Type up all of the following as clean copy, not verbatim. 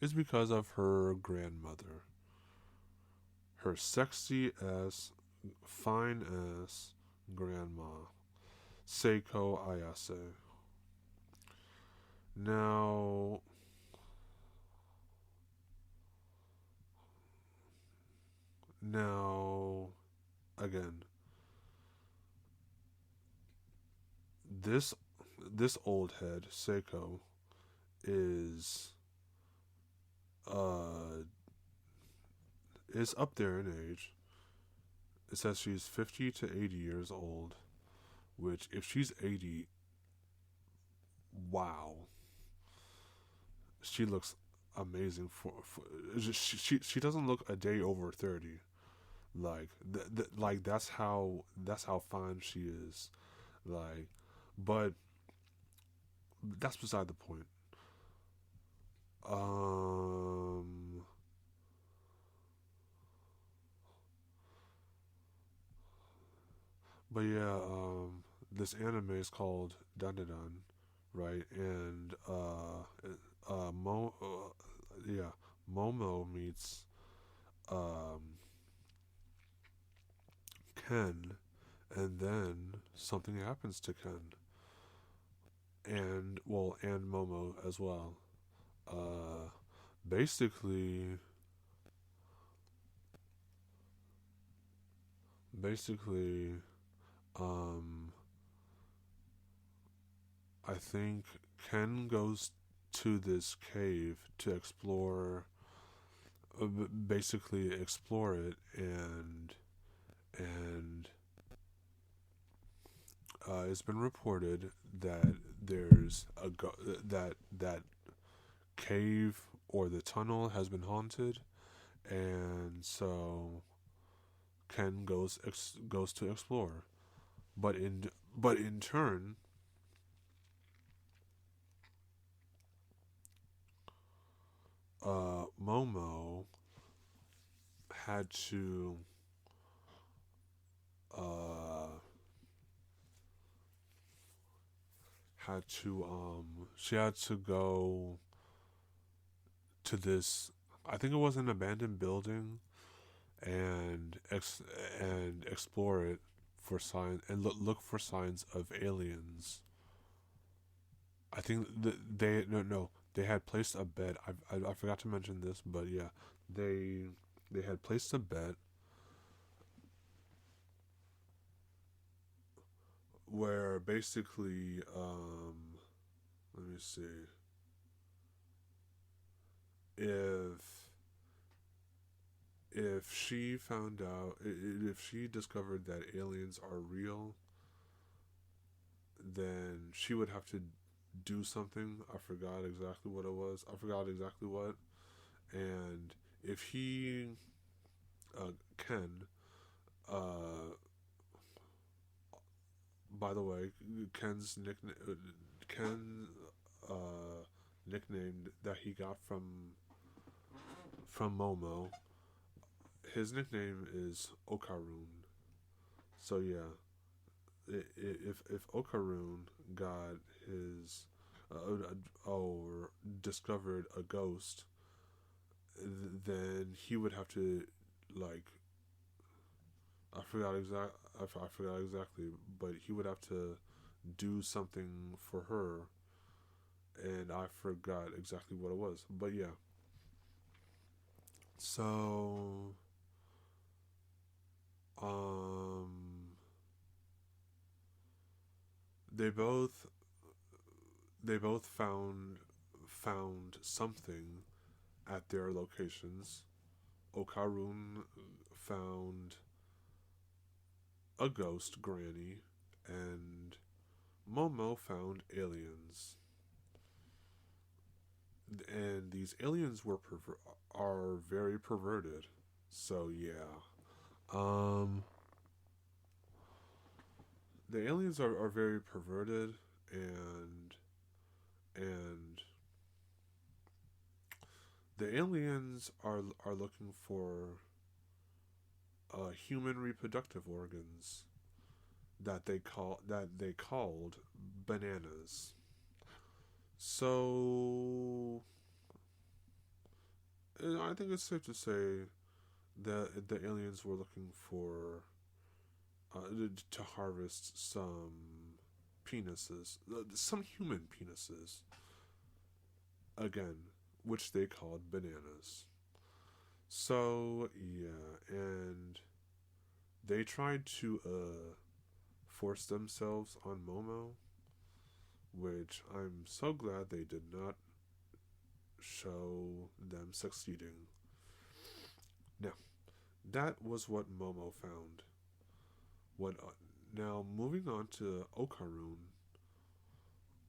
is because of her grandmother, her sexy ass, fine ass grandma, Seiko Ayase. Now, now, again, this this old head Seiko is uh is up there in age. It says she's 50 to 80 years old, which if she's 80, wow, she looks amazing for she doesn't look a day over 30. Like like that's how fine she is. Like, but that's beside the point. Um, but yeah, this anime is called Dandadan, right? And yeah, Momo meets um Ken, and then something happens to Ken, and well, and Momo as well. Uh, basically, basically, um, I think Ken goes to this cave to explore, basically explore it, and it's been reported that there's that cave or the tunnel has been haunted, and so Ken goes to explore. But in turn, Momo had to uh she had to go to this, I think it was an abandoned building, and and explore it for sign and look for signs of aliens. I think they no, they had placed a bet. I forgot to mention this, but yeah, they they had placed a bet where basically, let me see, if she found out, if she discovered that aliens are real, then she would have to do something. I forgot exactly what it was. I forgot exactly what. And if he, Ken, uh, by the way, Ken's nickname, Ken, nickname that he got from Momo, his nickname is Okarun. So yeah, if Okarun got his or discovered a ghost, then he would have to, like, I forgot exactly, but he would have to do something for her, and I forgot exactly what it was. But yeah, so um, they both found something at their locations. Okarun found a ghost granny, and Momo found aliens. And these aliens are very perverted. So yeah, um, the aliens are very perverted, and the aliens are looking for human reproductive organs that they called bananas. So I think it's safe to say that the aliens were looking for to harvest some penises, some human penises, again, which they called bananas. So yeah, and they tried to force themselves on Momo, which I'm so glad they did not show them succeeding. Now, that was what Momo found. What now? Moving on to Okarun.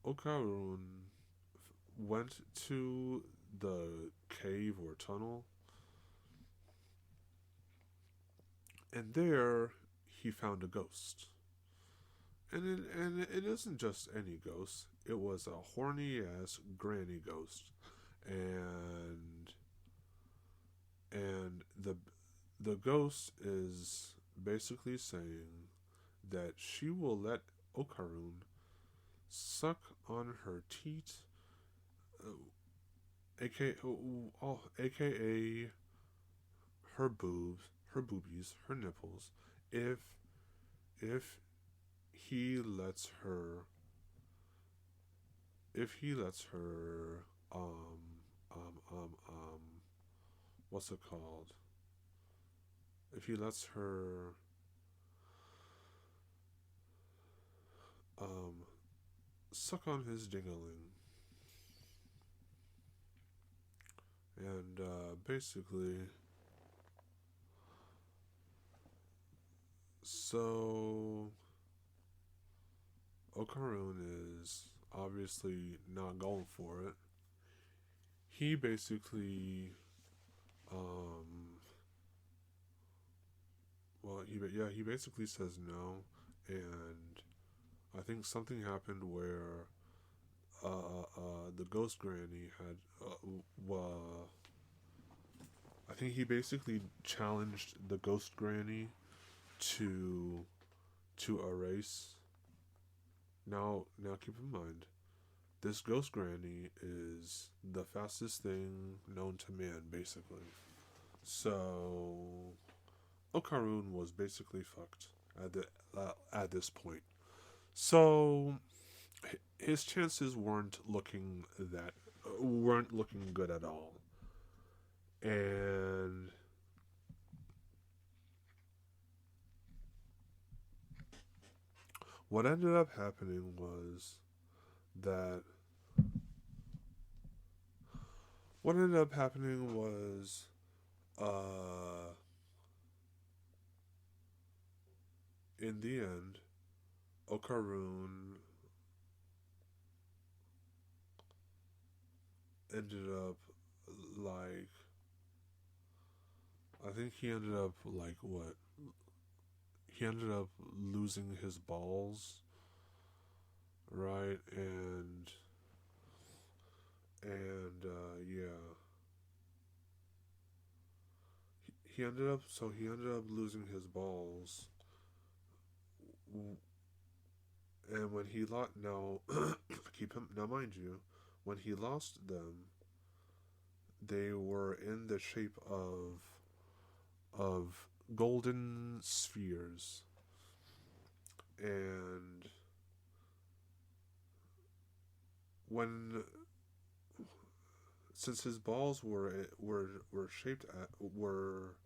Okarun went to the cave or tunnel, and there he found a ghost. And it isn't just any ghost. It was a horny ass granny ghost, and the ghost is basically saying that she will let Okarun suck on her teat, aka her boobs, her boobies, her nipples, if if he lets her if he lets her um um um what's it called? If he lets her um suck on his dingling. And basically, so Okarun is obviously not going for it. He basically, um, he basically says no, and I think something happened where the ghost granny had I think he basically challenged the ghost granny to a race. Now keep in mind, this ghost granny is the fastest thing known to man, basically. So Okarun was basically fucked at this point. So his chances weren't looking good at all. And what ended up happening was that what ended up happening was uh in the end Okarun ended up like I think he ended up like what? He ended up losing his balls, right? Yeah, he ended up losing his balls, and when he lost now, keep him now, mind you, when he lost them, they were in the shape of golden spheres, and when since his balls were shaped at were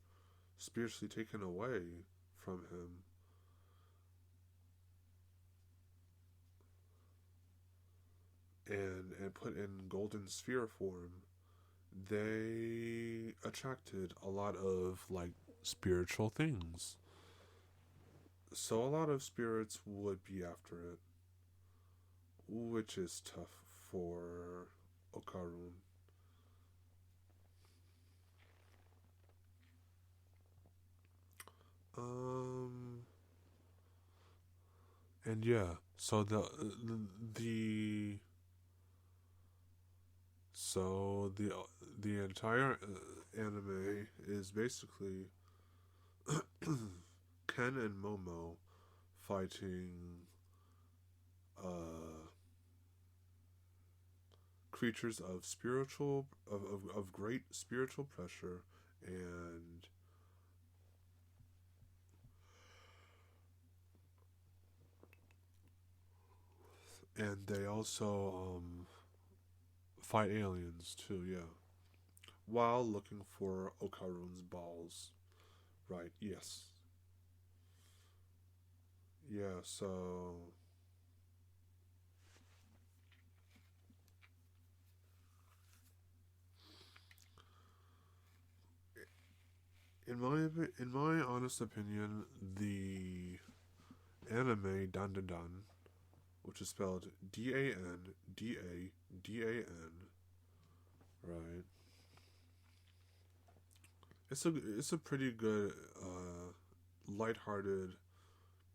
spiritually taken away from him, and put in golden sphere form, they attracted a lot of like spiritual things. So a lot of spirits would be after it, which is tough for Okarun. Um, and yeah, so the so the entire anime is basically Ken and Momo fighting uh creatures of great spiritual pressure, and they also fight aliens too, yeah, while looking for Okarun's balls. Right, yes. Yeah, so in my honest opinion, the anime Dan, which is spelled DANDADAN, right? It's a pretty good lighthearted.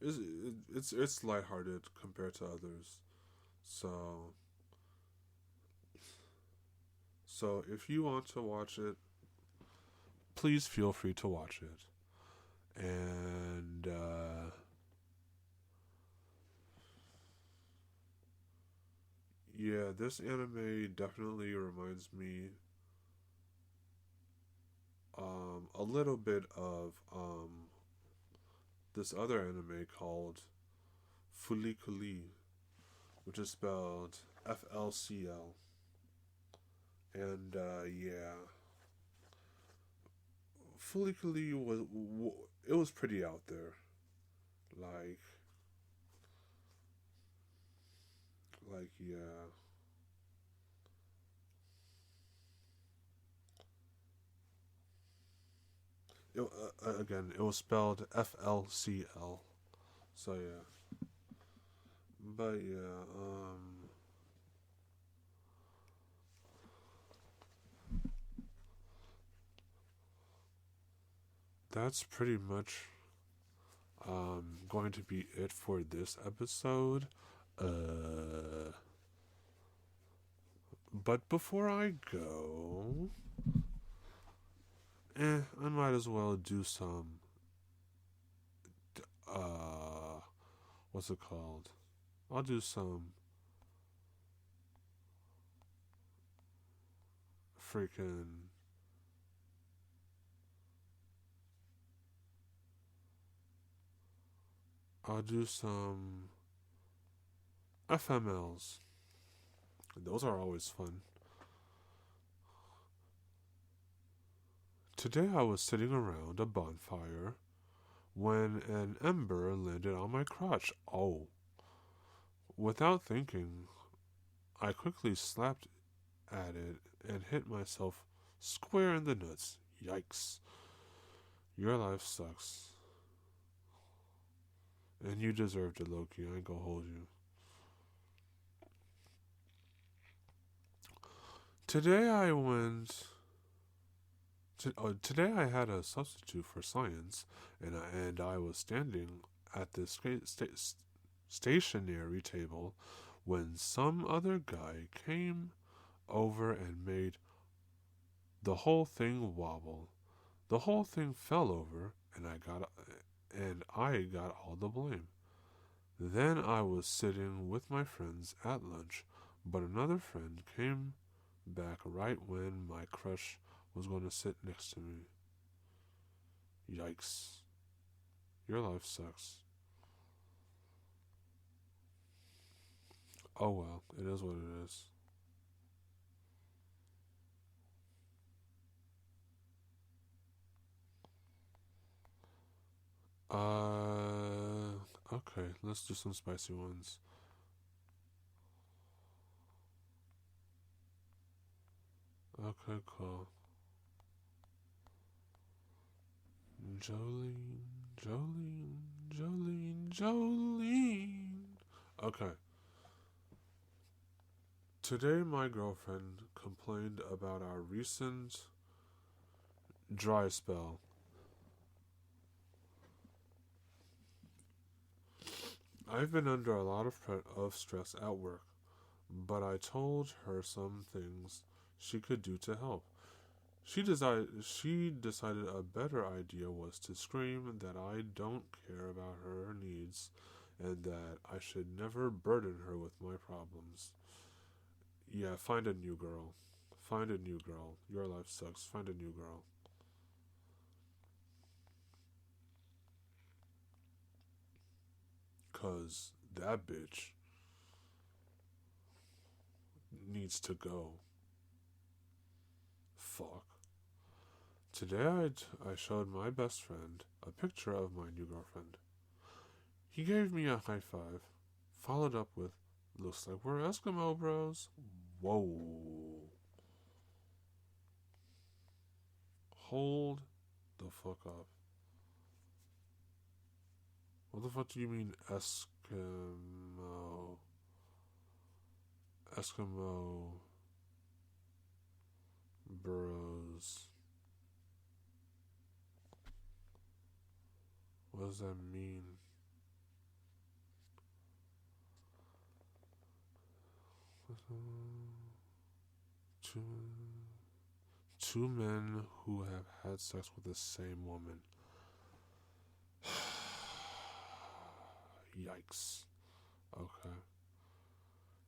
It's lighthearted compared to others. So if you want to watch it, please feel free to watch it. And yeah, this anime definitely reminds me a little bit of this other anime called Fulikuli, which is spelled FLCL. And yeah, Fulikuli it was pretty out there. Like yeah. Again, it was spelled FLCL. So yeah, but yeah, that's pretty much going to be it for this episode. But before I go, I might as well do some uh what's it called? I'll do some freaking I'll do some FMLs. Those are always fun. Today I was sitting around a bonfire when an ember landed on my crotch. Oh. Without thinking, I quickly slapped at it and hit myself square in the nuts. Yikes. Your life sucks. And you deserved it, Loki. I ain't gonna hold you. Today I went. Today I had a substitute for science, and I was standing at the stationary table when some other guy came over and made the whole thing wobble. The whole thing fell over, and I got all the blame. Then I was sitting with my friends at lunch, but another friend came back right when my crush was going to sit next to me. Yikes. Your life sucks. Oh well, it is what it is. Okay, let's do some spicy ones. Okay, cool. Jolene, Jolene, Jolene, Jolene. Okay. Today, my girlfriend complained about our recent dry spell. I've been under a lot of stress at work, but I told her some things she could do to help. She decided a better idea was to scream that I don't care about her needs and that I should never burden her with my problems. Yeah, find a new girl. Find a new girl. Your life sucks. Find a new girl. Cause that bitch needs to go. Fuck. Today I showed my best friend a picture of my new girlfriend. He gave me a high five, followed up with, "Looks like we're Eskimo bros." Whoa. Hold the fuck up. What the fuck do you mean Eskimo? Eskimo bros. What does that mean? Two, two men who have had sex with the same woman. Yikes. Okay.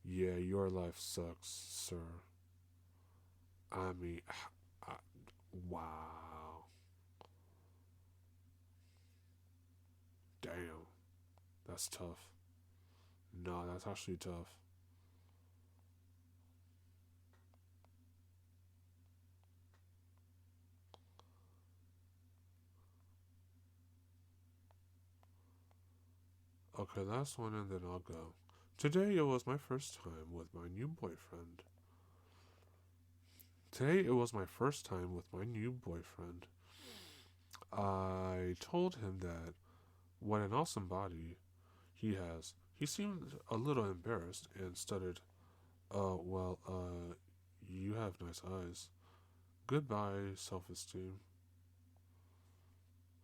Yeah, your life sucks, sir. I mean, wow. Damn. That's tough. No, that's actually tough. Okay, last one and then I'll go. Today it was my first time with my new boyfriend. I told him that what an awesome body he has. He seemed a little embarrassed and stuttered, you have nice eyes. Goodbye, self esteem.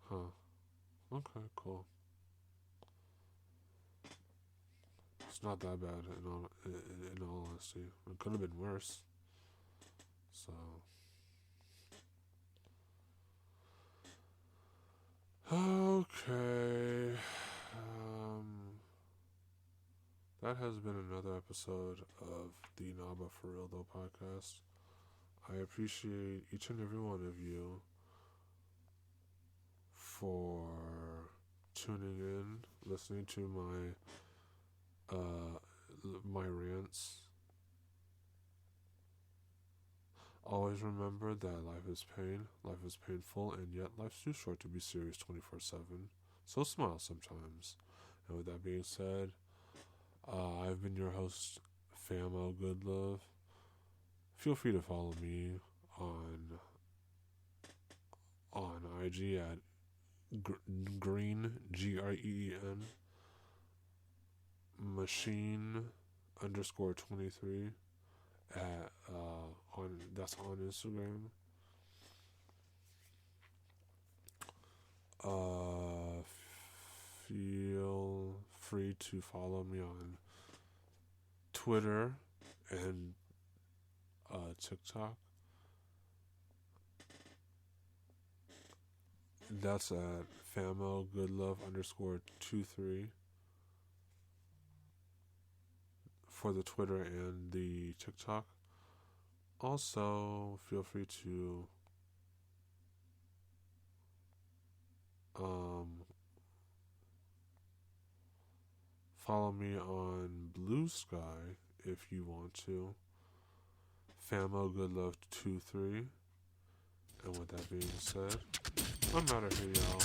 Huh. Okay, cool. It's not that bad in all honesty. It could have been worse. So. Okay. That has been another episode of the Naba For Real Though podcast. I appreciate each and every one of you for tuning in, listening to my rants. Always remember that life is pain, life is painful, and yet life's too short to be serious 24/7. So smile sometimes. And with that being said, I've been your host, Famo Goodlove. Feel free to follow me on IG at Green GREEN Machine _23 at that's on Instagram. Feel free to follow me on Twitter and TikTok. That's at Famo Goodlove _23 for the Twitter and the TikTok. Also, feel free to follow me on Blue Sky if you want to. Famo Goodlove 23. And with that being said, I'm out of here, y'all.